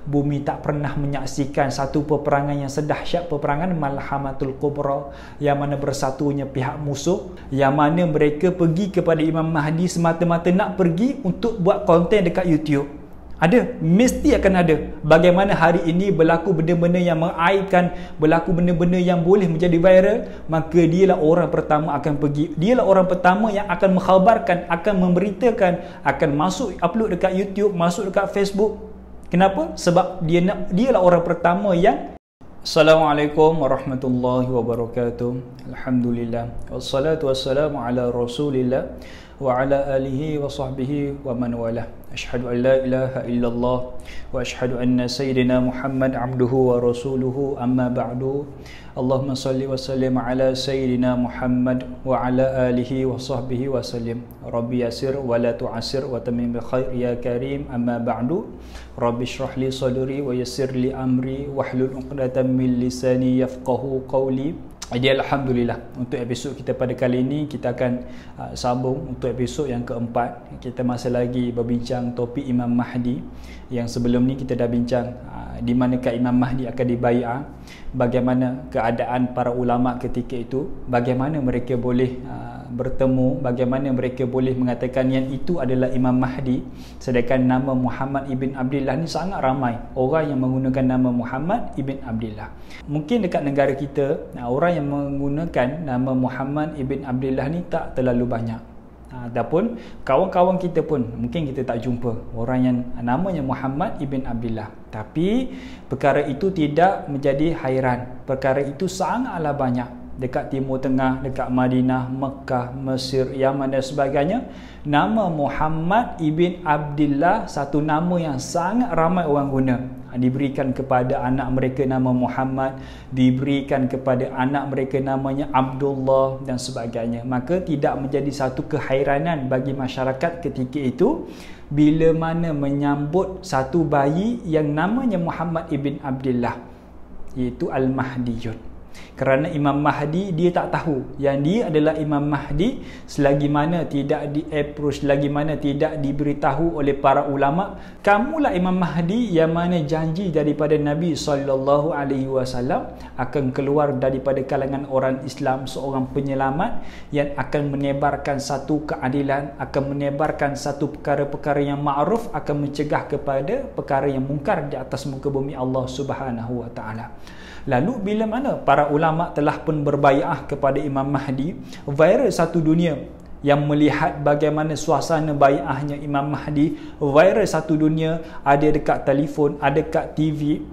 Bumi tak pernah menyaksikan satu peperangan yang sedahsyat peperangan Malhamatul Kubra, yang mana bersatunya pihak musuh, yang mana mereka pergi kepada Imam Mahdi semata-mata nak pergi untuk buat konten dekat YouTube. Ada, mesti akan ada. Bagaimana hari ini berlaku benda-benda yang mengaibkan, berlaku benda-benda yang boleh menjadi viral, maka dialah orang pertama akan pergi. Dialah orang pertama yang akan mengkhabarkan, akan memberitakan, akan masuk upload dekat YouTube, masuk dekat Facebook. Kenapa? Sebab dialah orang pertama yang Assalamualaikum warahmatullahi wabarakatuh. Alhamdulillah. Wassalatu wassalamu ala Rasulillah wa ala alihi wa sahbihi wa man walah. Asyhadu an la ilaha illallah wa asyhadu anna sayyidina Muhammad abduhu wa rasuluhu, amma ba'du. Allahumma salli wa sallim ala sayyidina Muhammad wa ala alihi wa sahbihi wa sallim. Rabbi yasir wa la tu'asir wa tamim bil khair ya karim, amma ba'du. Rabbi shrah li sadri wa yassir li amri wahlul 'uqdatam min lisani yafqahu qawli. Jadi alhamdulillah, untuk episod kita pada kali ini kita akan sambung untuk episod yang keempat. Kita masih lagi berbincang topik Imam Mahdi. Yang sebelum ni kita dah bincang di manakah Imam Mahdi akan dibai'ah, bagaimana keadaan para ulama ketika itu, bagaimana mereka boleh bertemu, bagaimana mereka boleh mengatakan yang itu adalah Imam Mahdi, sedangkan nama Muhammad ibn Abdillah ni sangat ramai orang yang menggunakan nama Muhammad ibn Abdillah. Mungkin dekat negara kita orang yang menggunakan nama Muhammad ibn Abdillah ni tak terlalu banyak. Ataupun kawan-kawan kita pun mungkin kita tak jumpa orang yang namanya Muhammad ibn Abdillah. Tapi perkara itu tidak menjadi hairan. Perkara itu sangatlah banyak dekat Timur Tengah, dekat Madinah, Mekah, Mesir, Yaman dan sebagainya. Nama Muhammad ibn Abdillah satu nama yang sangat ramai orang guna. Diberikan kepada anak mereka nama Muhammad, diberikan kepada anak mereka namanya Abdullah dan sebagainya. Maka tidak menjadi satu kehairanan bagi masyarakat ketika itu bila mana menyambut satu bayi yang namanya Muhammad ibn Abdillah, iaitu Al-Mahdiyun. Kerana Imam Mahdi dia tak tahu yang dia adalah Imam Mahdi selagi mana tidak di-approach, selagi mana tidak diberitahu oleh para ulama, kamulah Imam Mahdi yang mana janji daripada Nabi SAW akan keluar daripada kalangan orang Islam, seorang penyelamat yang akan menebarkan satu keadilan, akan menebarkan satu perkara-perkara yang ma'ruf, akan mencegah kepada perkara yang mungkar di atas muka bumi Allah Subhanahu wa taala. Lalu bila mana para ulama telah pun berbai'ah kepada Imam Mahdi, viral satu dunia yang melihat bagaimana suasana bai'ahnya Imam Mahdi, viral satu dunia, ada dekat telefon, ada dekat TV,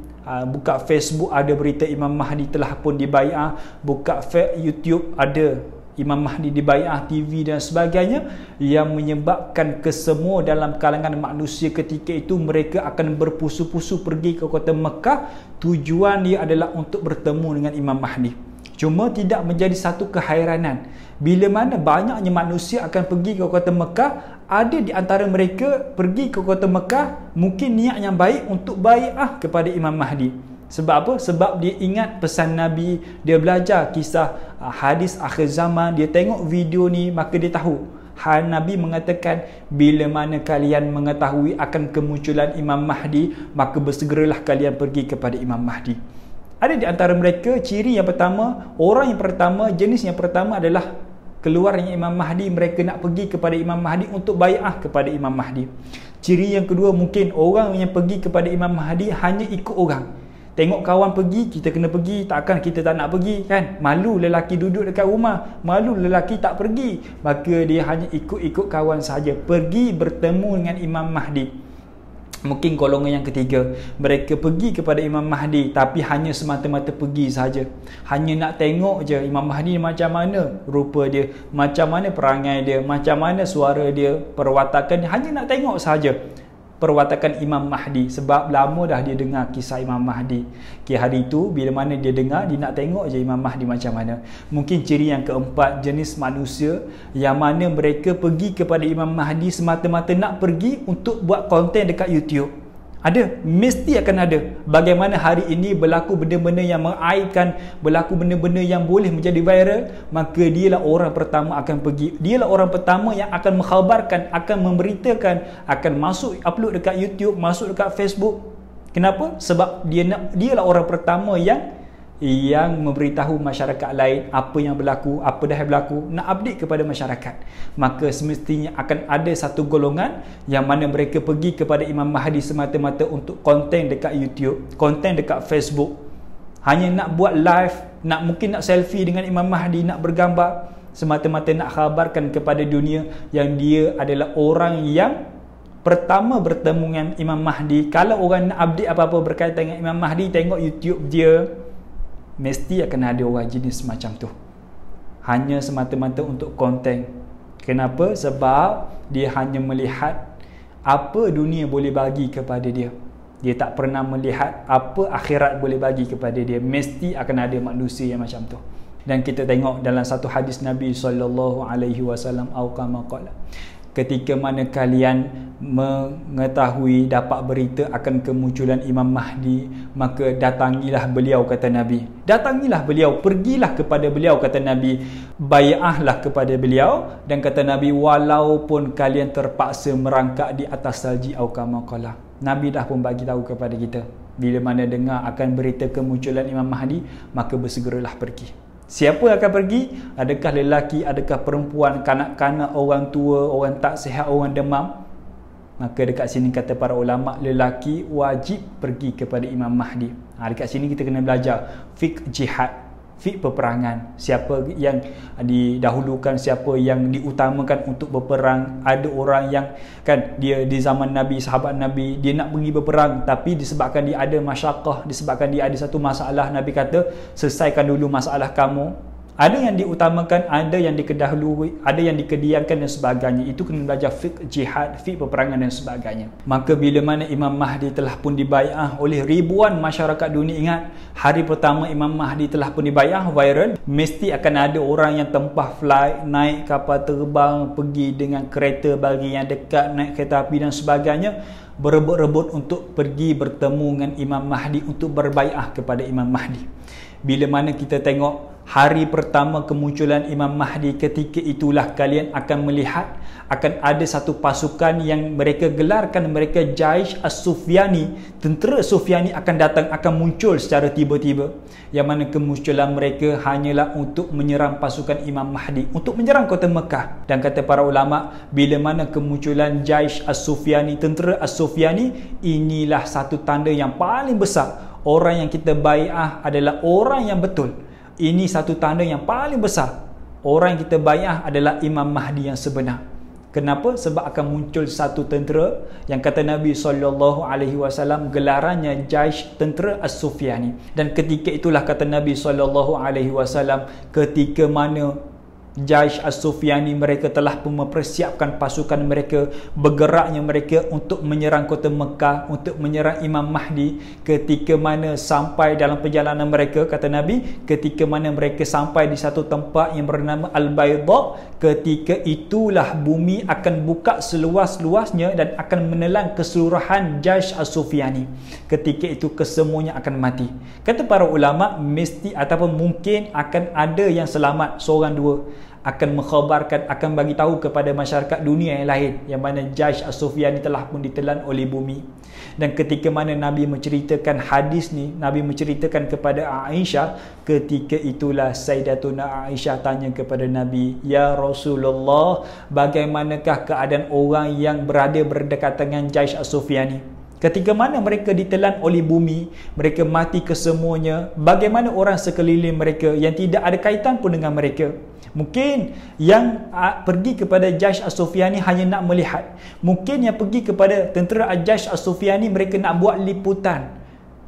buka Facebook ada berita Imam Mahdi telah pun dibai'ah, buka YouTube ada Imam Mahdi dibai'ah, TV dan sebagainya, yang menyebabkan kesemua dalam kalangan manusia ketika itu mereka akan berpusu-pusu pergi ke kota Mekah. Tujuan dia adalah untuk bertemu dengan Imam Mahdi. Cuma tidak menjadi satu kehairanan bila mana banyaknya manusia akan pergi ke kota Mekah. Ada di antara mereka pergi ke kota Mekah mungkin niat yang baik untuk bai'ah kepada Imam Mahdi. Sebab apa? Sebab dia ingat pesan Nabi, dia belajar kisah hadis akhir zaman, dia tengok video ni, maka dia tahu Nabi mengatakan bila mana kalian mengetahui akan kemunculan Imam Mahdi, maka bersegeralah kalian pergi kepada Imam Mahdi. Ada di antara mereka ciri yang pertama, orang yang pertama, jenis yang pertama adalah keluarnya Imam Mahdi, mereka nak pergi kepada Imam Mahdi untuk bai'ah kepada Imam Mahdi. Ciri yang kedua, mungkin orang yang pergi kepada Imam Mahdi hanya ikut orang. Tengok kawan pergi, kita kena pergi, takkan kita tak nak pergi kan? Malu lelaki duduk dekat rumah, malu lelaki tak pergi, maka dia hanya ikut-ikut kawan saja, pergi bertemu dengan Imam Mahdi. Mungkin golongan yang ketiga, mereka pergi kepada Imam Mahdi tapi hanya semata-mata pergi saja, hanya nak tengok je Imam Mahdi macam mana rupa dia, macam mana perangai dia, macam mana suara dia, perwatakan dia, hanya nak tengok saja perwatakan Imam Mahdi. Sebab lama dah dia dengar kisah Imam Mahdi. Hari itu bila mana dia dengar, dia nak tengok je Imam Mahdi macam mana. Mungkin ciri yang keempat, jenis manusia yang mana mereka pergi kepada Imam Mahdi semata-mata nak pergi untuk buat konten dekat YouTube. Ada, mesti akan ada. Bagaimana hari ini berlaku benda-benda yang mengaibkan, berlaku benda-benda yang boleh menjadi viral, maka dialah orang pertama akan pergi. Dialah orang pertama yang akan mengkhabarkan, akan memberitakan, akan masuk upload dekat YouTube, masuk dekat Facebook. Kenapa? Sebab dialah orang pertama yang memberitahu masyarakat lain apa yang berlaku, apa dah berlaku, nak update kepada masyarakat. Maka semestinya akan ada satu golongan yang mana mereka pergi kepada Imam Mahdi semata-mata untuk konten dekat YouTube, konten dekat Facebook, hanya nak buat live, mungkin nak selfie dengan Imam Mahdi, nak bergambar, semata-mata nak khabarkan kepada dunia yang dia adalah orang yang pertama bertemu dengan Imam Mahdi. Kalau orang nak update apa-apa berkaitan dengan Imam Mahdi, tengok YouTube dia, mesti akan ada orang jenis macam tu, hanya semata-mata untuk konten. Kenapa? Sebab dia hanya melihat apa dunia boleh bagi kepada dia. Dia tak pernah melihat apa akhirat boleh bagi kepada dia. Mesti akan ada manusia yang macam tu. Dan kita tengok dalam satu hadis Nabi SAW, ketika mana kalian mengetahui, dapat berita akan kemunculan Imam Mahdi, maka datangilah beliau, kata Nabi. Datangilah beliau, pergilah kepada beliau, kata Nabi. Bai'ahlah kepada beliau, dan kata Nabi, walaupun kalian terpaksa merangkak di atas salji atau kama qala. Nabi dah pun bagi tahu kepada kita, bila mana dengar akan berita kemunculan Imam Mahdi, maka bersegeralah pergi. Siapa yang akan pergi? Adakah lelaki, adakah perempuan, kanak-kanak, orang tua, orang tak sihat, orang demam? Maka dekat sini kata para ulama, lelaki wajib pergi kepada Imam Mahdi. Dekat sini kita kena belajar fiqh jihad, fiqh peperangan. Siapa yang didahulukan, siapa yang diutamakan untuk berperang. Ada orang yang kan dia di zaman Nabi, sahabat Nabi, dia nak pergi berperang, tapi disebabkan dia ada masyaqqah, disebabkan dia ada satu masalah, Nabi kata selesaikan dulu masalah kamu. Ada yang diutamakan, ada yang dikendahului, ada yang dikediamkan dan sebagainya. Itu kena belajar fiqh jihad, fiqh peperangan dan sebagainya. Maka bila mana Imam Mahdi telah pun dibai'ah oleh ribuan masyarakat dunia, ingat hari pertama Imam Mahdi telah pun dibai'ah viral, mesti akan ada orang yang tempah flight, naik kapal terbang, pergi dengan kereta bagi yang dekat, naik kereta api dan sebagainya, berebut-rebut untuk pergi bertemu dengan Imam Mahdi, untuk berbai'ah kepada Imam Mahdi. Bila mana kita tengok hari pertama kemunculan Imam Mahdi, ketika itulah kalian akan melihat akan ada satu pasukan yang mereka gelarkan mereka Jaish As-Sufyani. Tentera Sufyani akan datang, akan muncul secara tiba-tiba, yang mana kemunculan mereka hanyalah untuk menyerang pasukan Imam Mahdi, untuk menyerang kota Mekah. Dan kata para ulama, bila mana kemunculan Jaish As-Sufyani, tentera As-Sufyani, inilah satu tanda yang paling besar orang yang kita bai'ah adalah orang yang betul. Ini satu tanda yang paling besar, orang yang kita bai'ah adalah Imam Mahdi yang sebenar. Kenapa? Sebab akan muncul satu tentera yang kata Nabi SAW gelarannya Jaish, tentera As-Sufyani. Dan ketika itulah kata Nabi SAW, ketika mana Jaish As-Sufyani mereka telah pun mempersiapkan pasukan mereka, bergeraknya mereka untuk menyerang kota Mekah, untuk menyerang Imam Mahdi. Ketika mana sampai dalam perjalanan mereka, kata Nabi, ketika mana mereka sampai di satu tempat yang bernama Al-Bayda, ketika itulah bumi akan buka seluas-luasnya dan akan menelan keseluruhan Jaish As-Sufyani. Ketika itu kesemuanya akan mati. Kata para ulama, mesti ataupun mungkin akan ada yang selamat, seorang dua, akan mengkhabarkan, akan bagi tahu kepada masyarakat dunia yang lain, yang mana Jaish As-Sufyani telah pun ditelan oleh bumi. Dan ketika mana Nabi menceritakan hadis ni, Nabi menceritakan kepada Aisyah, ketika itulah Sayyidatuna Aisyah tanya kepada Nabi, "Ya Rasulullah, bagaimanakah keadaan orang yang berada berdekatan dengan Jaish As-Sufyani? Ketika mana mereka ditelan oleh bumi, mereka mati kesemuanya, bagaimana orang sekeliling mereka yang tidak ada kaitan pun dengan mereka?" Mungkin yang pergi kepada Jaish As-Sufyani hanya nak melihat. Mungkin yang pergi kepada tentera Jaish As-Sufyani mereka nak buat liputan,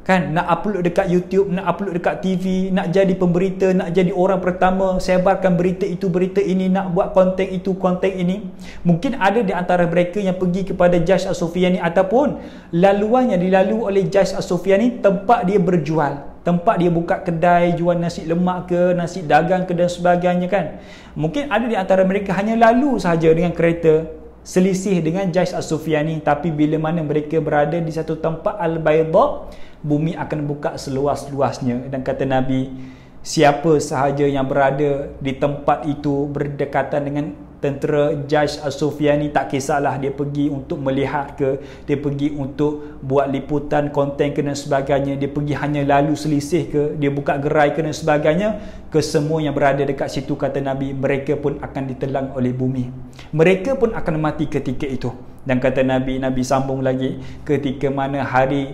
kan, nak upload dekat YouTube, nak upload dekat TV, nak jadi pemberita, nak jadi orang pertama sebarkan berita itu, berita ini, nak buat konten itu, konten ini. Mungkin ada di antara mereka yang pergi kepada Jaish As-Sufyani, ataupun laluan yang dilalui oleh Jaish As-Sufyani tempat dia berjual, tempat dia buka kedai jual nasi lemak ke, nasi dagang ke dan sebagainya, kan. Mungkin ada di antara mereka hanya lalu sahaja dengan kereta, selisih dengan Jaish As-Sufyani, tapi bila mana mereka berada di satu tempat Al-Bayda, bumi akan buka seluas-luasnya. Dan kata Nabi, siapa sahaja yang berada di tempat itu berdekatan dengan tentera Jaish As-Sufyani, tak kisahlah dia pergi untuk melihat ke, dia pergi untuk buat liputan konten ke dan sebagainya, dia pergi hanya lalu selisih ke, dia buka gerai ke dan sebagainya, kesemua yang berada dekat situ, kata Nabi, mereka pun akan ditelan oleh bumi, mereka pun akan mati ketika itu. Dan kata Nabi sambung lagi, ketika mana hari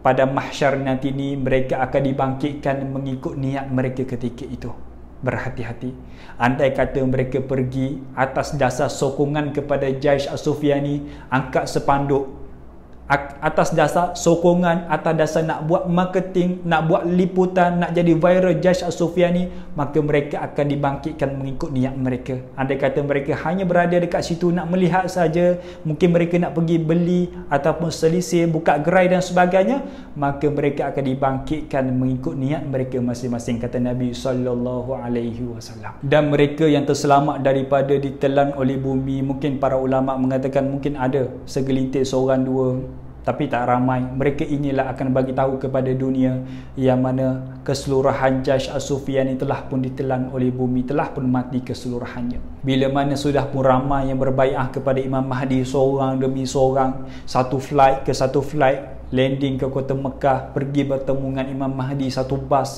pada mahsyar nanti ni, mereka akan dibangkitkan mengikut niat mereka ketika itu. Berhati-hati, andai kata mereka pergi atas dasar sokongan kepada Jaish As-Sufyani, angkat sepanduk atas dasar sokongan, atas dasar nak buat marketing, nak buat liputan, nak jadi viral Jaish As-Sufyani, maka mereka akan dibangkitkan mengikut niat mereka. Andai kata mereka hanya berada dekat situ nak melihat saja, mungkin mereka nak pergi beli ataupun selisih, buka gerai dan sebagainya, maka mereka akan dibangkitkan mengikut niat mereka masing-masing, kata Nabi SAW. Dan mereka yang terselamat daripada ditelan oleh bumi, mungkin para ulama mengatakan mungkin ada segelintir, seorang dua, tapi tak ramai. Mereka inilah akan bagi tahu kepada dunia yang mana keseluruhan Jaish As-Sufyani telah pun ditelan oleh bumi, telah pun mati keseluruhannya. Bila mana sudah pun ramai yang berbai'ah kepada Imam Mahdi, seorang demi seorang, satu flight ke satu flight, landing ke kota Mekah, pergi bertemu dengan Imam Mahdi, satu bas.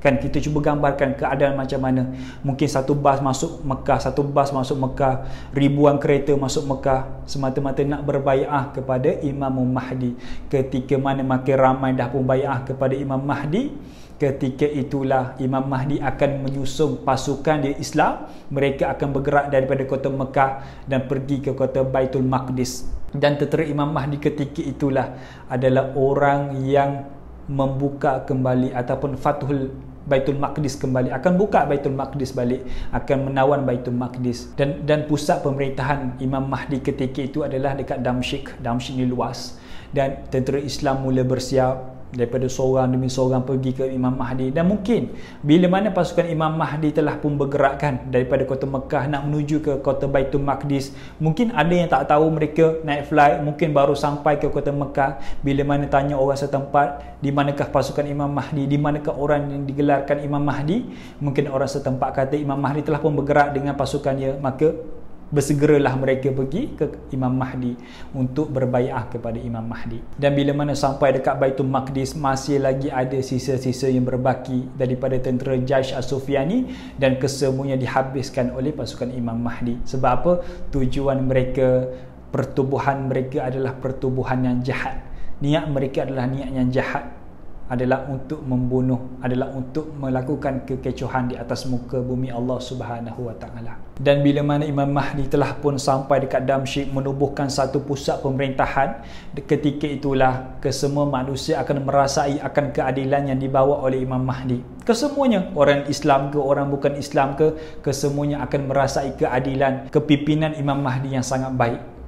Kan kita cuba gambarkan keadaan macam mana. Mungkin satu bas masuk Mekah, ribuan kereta masuk Mekah, semata-mata nak berbai'ah kepada Imam Mahdi. Ketika mana makin ramai dah pun bai'ah kepada Imam Mahdi, ketika itulah Imam Mahdi akan menyusun pasukan di Islam. Mereka akan bergerak daripada kota Mekah dan pergi ke kota Baitul Maqdis. Dan tentera Imam Mahdi ketika itulah adalah orang yang membuka kembali ataupun Fathul Baitul Maqdis kembali, akan buka Baitul Maqdis balik, akan menawan Baitul Maqdis. Dan pusat pemerintahan Imam Mahdi ketika itu adalah dekat Damsyik. Damsyik ni luas, dan tentera Islam mula bersiap daripada seorang demi seorang pergi ke Imam Mahdi. Dan mungkin bila mana pasukan Imam Mahdi telah pun bergerakkan daripada kota Mekah nak menuju ke kota Baitul Maqdis, mungkin ada yang tak tahu, mereka naik flight, mungkin baru sampai ke kota Mekah. Bila mana tanya orang setempat, di manakah pasukan Imam Mahdi, di manakah orang yang digelarkan Imam Mahdi, mungkin orang setempat kata Imam Mahdi telah pun bergerak dengan pasukannya, maka bersegeralah mereka pergi ke Imam Mahdi untuk berbai'ah kepada Imam Mahdi. Dan bila mana sampai dekat Baitul Maqdis, masih lagi ada sisa-sisa yang berbaki daripada tentera Jaish As-Sufyani, dan kesemuanya dihabiskan oleh pasukan Imam Mahdi. Sebab apa? Tujuan mereka, pertubuhan mereka adalah pertubuhan yang jahat. Niat mereka adalah niat yang jahat, adalah untuk membunuh, adalah untuk melakukan kekecohan di atas muka bumi Allah Subhanahu wa taala. Dan bila mana Imam Mahdi telah pun sampai dekat Damsyik, menubuhkan satu pusat pemerintahan, ketika itulah kesemua manusia akan merasai akan keadilan yang dibawa oleh Imam Mahdi. Kesemuanya, orang Islam ke, orang bukan Islam ke, kesemuanya akan merasai keadilan, kepimpinan Imam Mahdi yang sangat baik.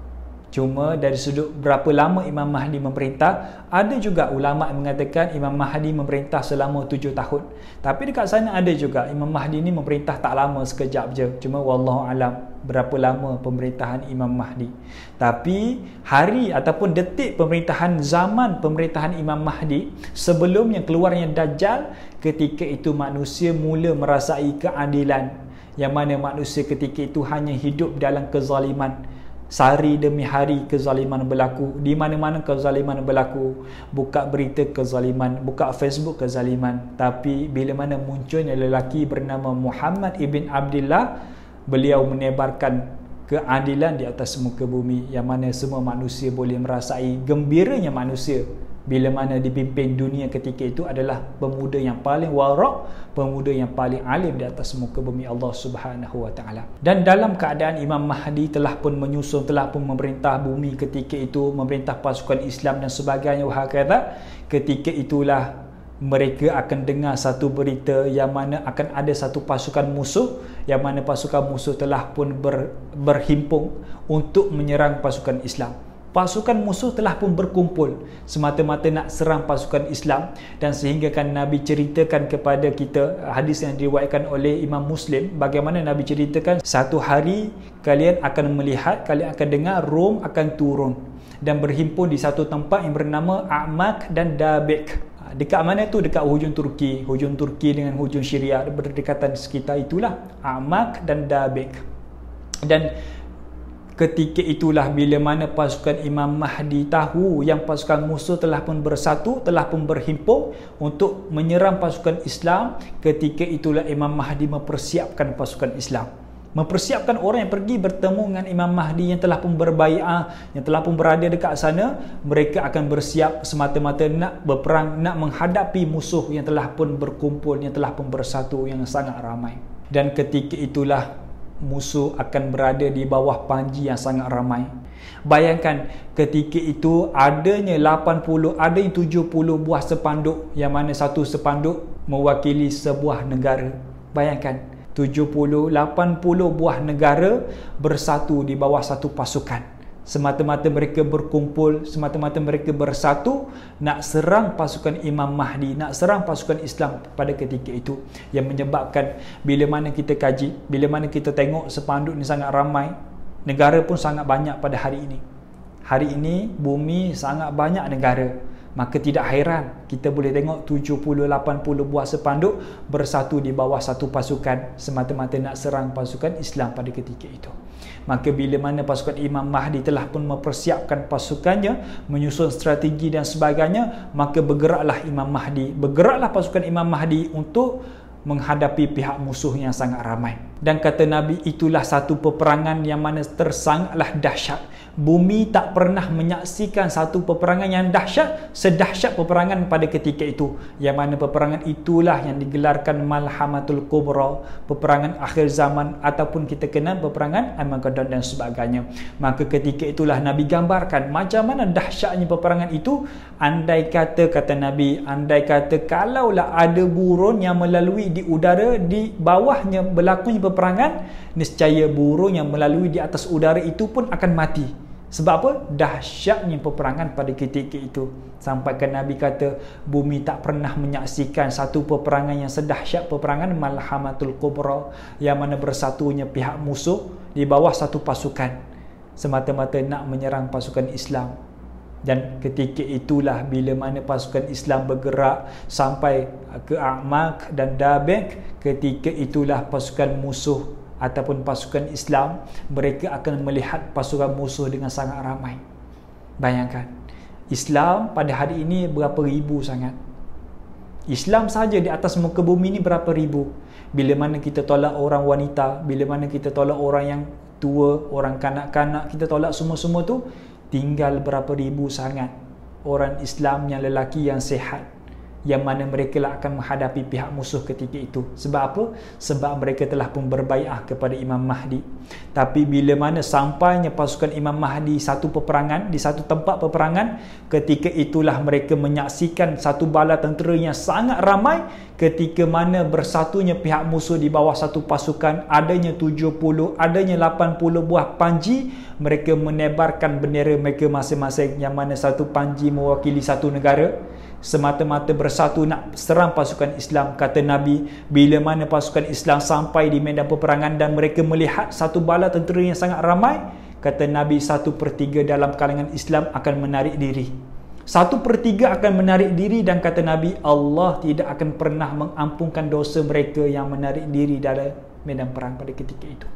Cuma dari sudut berapa lama Imam Mahdi memerintah, ada juga ulama yang mengatakan Imam Mahdi memerintah selama 7 tahun. Tapi dekat sana ada juga Imam Mahdi ni memerintah tak lama, sekejap je. Cuma wallahu alam berapa lama pemerintahan Imam Mahdi. Tapi hari ataupun detik pemerintahan, zaman pemerintahan Imam Mahdi sebelumnya keluarnya Dajjal, ketika itu manusia mula merasai keadilan, yang mana manusia ketika itu hanya hidup dalam kezaliman. Sehari demi hari kezaliman berlaku, di mana-mana kezaliman berlaku, buka berita kezaliman, buka Facebook kezaliman. Tapi bila mana munculnya lelaki bernama Muhammad ibn Abdullah, beliau menebarkan keadilan di atas muka bumi, yang mana semua manusia boleh merasai gembiranya manusia bila mana dipimpin dunia ketika itu adalah pemuda yang paling warak, pemuda yang paling alim di atas muka bumi Allah Subhanahu wa taala. Dan dalam keadaan Imam Mahdi telah pun menyusun, telah pun memerintah bumi ketika itu, memerintah pasukan Islam dan sebagainya, wahakadha, ketika itulah mereka akan dengar satu berita yang mana akan ada satu pasukan musuh, yang mana pasukan musuh telah pun berhimpun untuk menyerang pasukan Islam. Pasukan musuh telah pun berkumpul semata-mata nak serang pasukan Islam. Dan sehingga kan Nabi ceritakan kepada kita, hadis yang diriwayatkan oleh Imam Muslim, bagaimana Nabi ceritakan, satu hari kalian akan melihat, kalian akan dengar Rom akan turun dan berhimpun di satu tempat yang bernama A'mak dan Dabik. Dekat mana tu? Dekat hujung Turki. Hujung Turki dengan hujung Syria, berdekatan sekitar itulah Amak dan Dabek. Dan ketika itulah bila mana pasukan Imam Mahdi tahu yang pasukan musuh telah pun bersatu, telah pun berhimpun untuk menyerang pasukan Islam, ketika itulah Imam Mahdi mempersiapkan pasukan Islam, mempersiapkan orang yang pergi bertemu dengan Imam Mahdi yang telah pun berbai'ah, yang telah pun berada dekat sana. Mereka akan bersiap semata-mata nak berperang, nak menghadapi musuh yang telah pun berkumpul, yang telah pun bersatu, yang sangat ramai. Dan ketika itulah musuh akan berada di bawah panji yang sangat ramai. Bayangkan ketika itu adanya 70 buah sepanduk, yang mana satu sepanduk mewakili sebuah negara. Bayangkan 70-80 buah negara bersatu di bawah satu pasukan. Semata-mata mereka berkumpul, semata-mata mereka bersatu nak serang pasukan Imam Mahdi, nak serang pasukan Islam pada ketika itu. Yang menyebabkan bila mana kita kaji, bila mana kita tengok sepanduk ni sangat ramai, negara pun sangat banyak pada hari ini. Hari ini bumi sangat banyak negara. Maka tidak hairan kita boleh tengok 70-80 buah sepanduk bersatu di bawah satu pasukan, semata-mata nak serang pasukan Islam pada ketika itu. Maka bila mana pasukan Imam Mahdi telah pun mempersiapkan pasukannya, menyusun strategi dan sebagainya, maka bergeraklah Imam Mahdi, bergeraklah pasukan Imam Mahdi untuk menghadapi pihak musuh yang sangat ramai. Dan kata Nabi, itulah satu peperangan yang mana tersangatlah dahsyat. Bumi tak pernah menyaksikan satu peperangan yang dahsyat sedahsyat peperangan pada ketika itu. Yang mana peperangan itulah yang digelarkan Malhamatul Kubra, peperangan akhir zaman, ataupun kita kenal peperangan Armageddon dan sebagainya. Maka ketika itulah Nabi gambarkan macam mana dahsyatnya peperangan itu. Andai kata, kata Nabi, andai kata kalaulah ada burung yang melalui di udara, di bawahnya berlakunya peperangan, nescaya burung yang melalui di atas udara itu pun akan mati. Sebab apa? Dahsyatnya peperangan pada ketika itu. Sampaikan Nabi kata, bumi tak pernah menyaksikan satu peperangan yang sedahsyat peperangan Malhamatul Kubra, yang mana bersatunya pihak musuh di bawah satu pasukan, semata-mata nak menyerang pasukan Islam. Dan ketika itulah bila mana pasukan Islam bergerak sampai ke Amak dan Dabek, ketika itulah pasukan musuh ataupun pasukan Islam, mereka akan melihat pasukan musuh dengan sangat ramai. Bayangkan, Islam pada hari ini berapa ribu sangat. Islam saja di atas muka bumi ini berapa ribu. Bila mana kita tolak orang wanita, bila mana kita tolak orang yang tua, orang kanak-kanak, kita tolak semua-semua tu, tinggal berapa ribu sangat orang Islam yang lelaki yang sihat, yang mana mereka lah akan menghadapi pihak musuh ketika itu. Sebab apa? Sebab mereka telah pun berbai'ah kepada Imam Mahdi. Tapi bila mana sampainya pasukan Imam Mahdi satu peperangan, di satu tempat peperangan, ketika itulah mereka menyaksikan satu bala tentera yang sangat ramai, ketika mana bersatunya pihak musuh di bawah satu pasukan, adanya 70, adanya 80 buah panji, mereka menebarkan bendera mereka masing-masing, yang mana satu panji mewakili satu negara, semata-mata bersatu nak serang pasukan Islam. Kata Nabi, bila mana pasukan Islam sampai di medan peperangan dan mereka melihat satu bala tentera yang sangat ramai, kata Nabi 1/3 dalam kalangan Islam akan menarik diri. 1/3 akan menarik diri, dan kata Nabi, Allah tidak akan pernah mengampunkan dosa mereka yang menarik diri dalam medan perang pada ketika itu.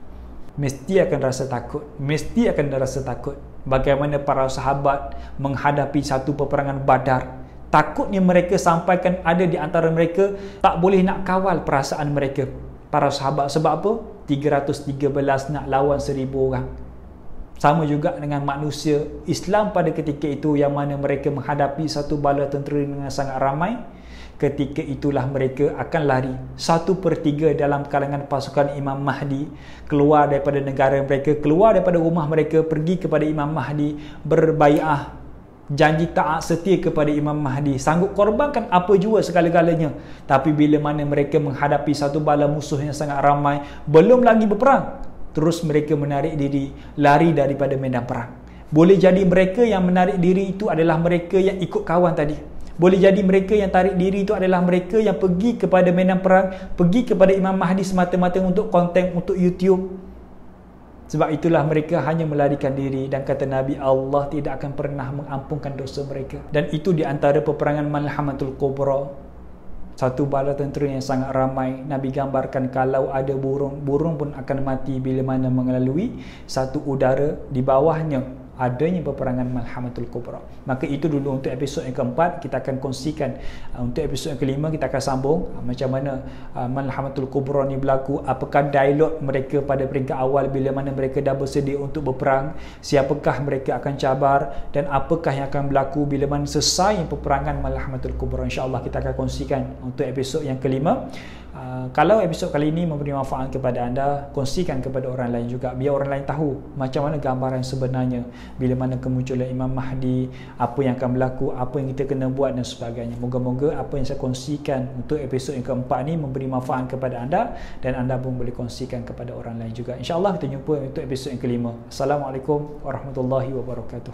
Mesti akan rasa takut, mesti akan rasa takut. Bagaimana para sahabat menghadapi satu peperangan Badar. Takutnya mereka sampaikan ada di antara mereka tak boleh nak kawal perasaan mereka, para sahabat. Sebab apa? 313 nak lawan 1000 orang. Sama juga dengan manusia Islam pada ketika itu, yang mana mereka menghadapi satu bala tentera dengan sangat ramai. Ketika itulah mereka akan lari. 1/3 dalam kalangan pasukan Imam Mahdi keluar daripada negara mereka, keluar daripada rumah mereka, pergi kepada Imam Mahdi, berbai'ah, janji taat setia kepada Imam Mahdi, sanggup korbankan apa jua segala-galanya. Tapi bila mana mereka menghadapi satu bala musuh yang sangat ramai, belum lagi berperang, terus mereka menarik diri, lari daripada medan perang. Boleh jadi mereka yang menarik diri itu adalah mereka yang ikut kawan tadi. Boleh jadi mereka yang tarik diri itu adalah mereka yang pergi kepada medan perang, pergi kepada Imam Mahdi semata-mata untuk konten, untuk YouTube. Sebab itulah mereka hanya melarikan diri, dan kata Nabi, Allah tidak akan pernah mengampunkan dosa mereka. Dan itu di antara peperangan Malhamatul Kubra, satu bala tentera yang sangat ramai. Nabi gambarkan kalau ada burung, burung pun akan mati bila mana melalui satu udara, di bawahnya adanya peperangan Malhamatul Kubra. Maka itu dulu untuk episod yang keempat. Kita akan kongsikan untuk episod yang kelima, kita akan sambung macam mana Malhamatul Kubra ni berlaku, apakah dialog mereka pada peringkat awal bila mana mereka dah bersedia untuk berperang, siapakah mereka akan cabar, dan apakah yang akan berlaku bila mana selesai peperangan Malhamatul Kubra. InsyaAllah kita akan kongsikan untuk episod yang kelima. Kalau episod kali ini memberi manfaat kepada anda, kongsikan kepada orang lain juga, biar orang lain tahu macam mana gambaran sebenarnya bila mana kemunculan Imam Mahdi, apa yang akan berlaku, apa yang kita kena buat dan sebagainya. Moga-moga apa yang saya kongsikan untuk episod yang keempat ni memberi manfaat kepada anda, dan anda pun boleh kongsikan kepada orang lain juga. InsyaAllah kita jumpa untuk episod yang kelima. Assalamualaikum warahmatullahi wabarakatuh.